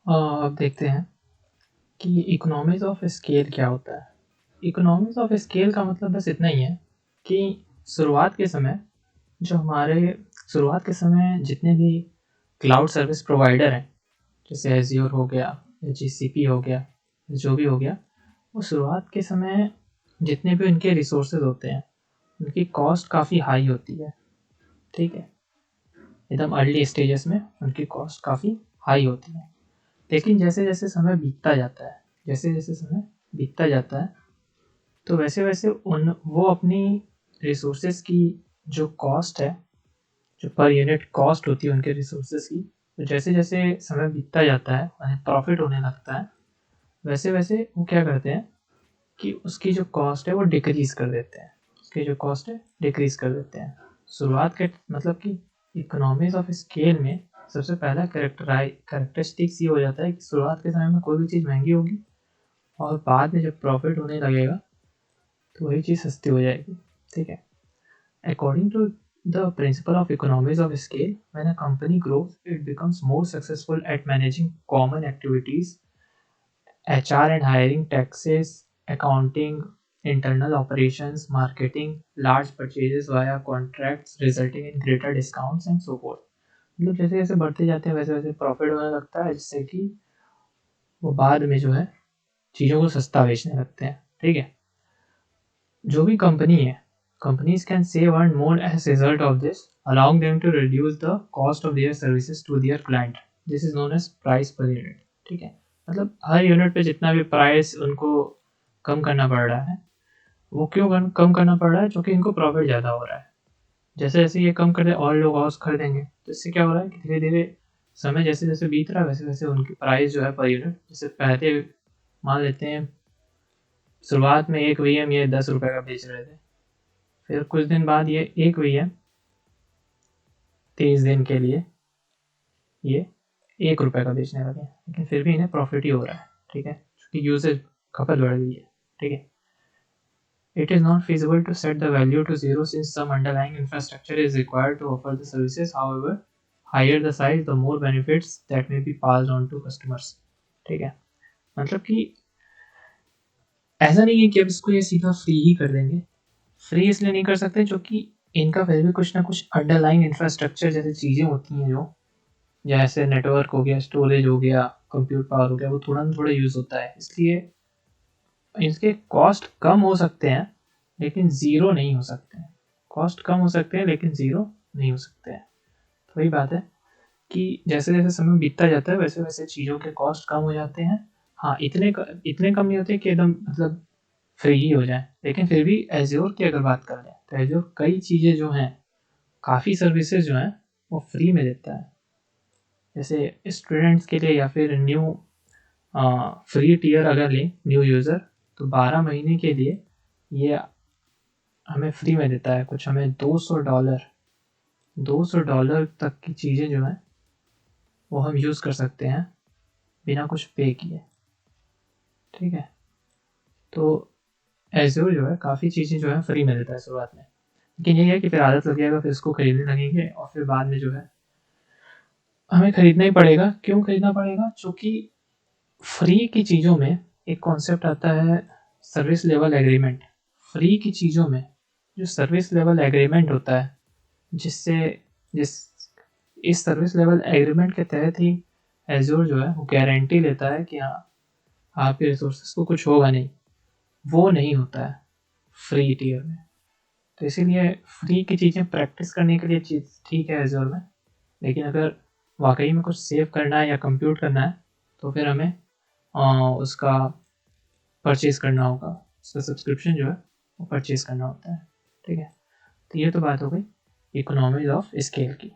अब देखते हैं कि इकोनॉमीज़ ऑफ स्केल क्या होता है। इकोनॉमीज़ ऑफ स्केल का मतलब बस इतना ही है कि शुरुआत के समय जितने भी क्लाउड सर्विस प्रोवाइडर हैं, जैसे एज़्योर हो गया या जीसीपी हो गया, जो भी हो गया, वो शुरुआत के समय जितने भी उनके रिसोर्सेज होते हैं उनकी कॉस्ट काफ़ी हाई होती है। ठीक है, एकदम अर्ली स्टेजेस में उनकी कॉस्ट काफ़ी हाई होती है। लेकिन जैसे जैसे समय बीतता जाता है तो वैसे वैसे वो अपनी रिसोर्सेज की जो कॉस्ट है, जो पर यूनिट कॉस्ट होती है उनके रिसोर्सेज की, तो जैसे जैसे समय बीतता जाता है उन्हें प्रॉफिट होने लगता है, वैसे वैसे वो क्या करते हैं कि उसकी जो कॉस्ट है वो डिक्रीज़ कर देते हैं। शुरुआत के मतलब कि इकोनॉमीज ऑफ स्केल में सबसे पहला कैरेक्टरिस्टिक्स ये हो जाता है कि शुरुआत के समय में कोई भी चीज़ महंगी होगी और बाद में जब प्रॉफिट होने लगेगा तो वही चीज़ सस्ती हो जाएगी। ठीक है, according to the principle of economies of scale, when a company grows, it becomes more successful at managing common activities, HR and hiring, taxes, accounting, internal operations, marketing, large purchases via contracts, resulting in greater discounts and so forth. मतलब जैसे जैसे बढ़ते जाते हैं वैसे वैसे profit होने लगता है, जिससे कि वो बाद में जो है चीज़ों को सस्ता बेचने लगते हैं। ठीक है, जो भी कंपनी है, companies can save and more as a result of this, allowing them to reduce the cost of their services to their client. This is known as price per unit. ठीक है, मतलब हर यूनिट पे जितना भी price उनको कम करना पड़ रहा है, वो क्यों कम करना पड़ रहा है? क्योंकि इनको प्रॉफिट ज़्यादा हो रहा है। जैसे जैसे ये कम कर दे और लोग और खरीदेंगे, तो इससे क्या हो रहा है कि धीरे धीरे समय जैसे जैसे बीत रहा है वैसे वैसे उनकी प्राइस जो है पर यूनिट, जैसे पहले मान लेते हैं शुरुआत में एक VM ये 10 रुपये का बेच रहे थे, फिर कुछ दिन बाद ये एक VM 30 दिन के लिए ये 1 रुपये का बेचने लगे, लेकिन फिर भी इन्हें प्रॉफिट ही हो रहा है। ठीक है, क्योंकि यूसेज खपत बढ़ गई है। ठीक है, it is not feasible to set the value to zero since some underlying infrastructure is required to offer the services. However, higher the size, the more benefits that may be passed on to customers. ठीक है, मतलब कि ऐसा नहीं है कि अब इसको ये सीधा फ्री ही कर देंगे। फ्री इसलिए नहीं कर सकते क्योंकि इनका फिर भी कुछ ना कुछ अंडरलाइंग इंफ्रास्ट्रक्चर जैसी चीज़ें होती हैं, जो जैसे नेटवर्क हो गया, स्टोरेज हो गया, कंप्यूट पावर हो गया, वो थोड़ा ना थोड़ा यूज़ होता है, इसलिए इसके कॉस्ट कम हो सकते हैं लेकिन ज़ीरो नहीं हो सकते हैं। कॉस्ट कम हो सकते हैं लेकिन ज़ीरो नहीं हो सकते हैं। तो वही बात है कि जैसे जैसे समय बीतता जाता है वैसे वैसे चीज़ों के कॉस्ट कम हो जाते हैं। हाँ, इतने कम नहीं होते कि एकदम मतलब फ्री ही हो जाए, लेकिन फिर भी एज़्योर की अगर बात कर लें तो एज़्योर कई चीज़ें जो हैं, काफ़ी सर्विसेज जो हैं वो फ्री में देता है। जैसे स्टूडेंट्स के लिए या फिर न्यू फ्री टियर अगर लें न्यू यूज़र, तो 12 महीने के लिए ये हमें फ्री में देता है। कुछ हमें $200 तक की चीज़ें जो हैं वो हम यूज़ कर सकते हैं बिना कुछ पे किए। ठीक है, तो एज़्योर जो है काफ़ी चीज़ें जो है फ्री में देता है शुरुआत में, लेकिन यही है कि फिर आदत लग जाएगा, फिर इसको खरीदने लगेंगे और फिर बाद में जो है हमें खरीदना ही पड़ेगा। क्यों खरीदना पड़ेगा? क्योंकि फ्री की चीज़ों में एक कॉन्सेप्ट आता है सर्विस लेवल एग्रीमेंट। फ्री की चीज़ों में जो सर्विस लेवल एग्रीमेंट होता है, जिस इस सर्विस लेवल एग्रीमेंट के तहत ही एज़्योर जो है वो गारंटी लेता है कि हाँ, आपके रिसोर्सेज को कुछ होगा नहीं। वो नहीं होता है फ्री टियर में। तो इसीलिए फ्री की चीज़ें प्रैक्टिस करने के लिए चीज़ ठीक है एज़्योर में, लेकिन अगर वाकई में कुछ सेव करना है या कंप्यूट करना है तो फिर हमें उसका परचेज़ करना होगा, उसका सब्सक्रिप्शन जो है वो परचेज़ करना होता है। ठीक है, तो ये तो बात हो गई इकोनॉमीज ऑफ स्केल की।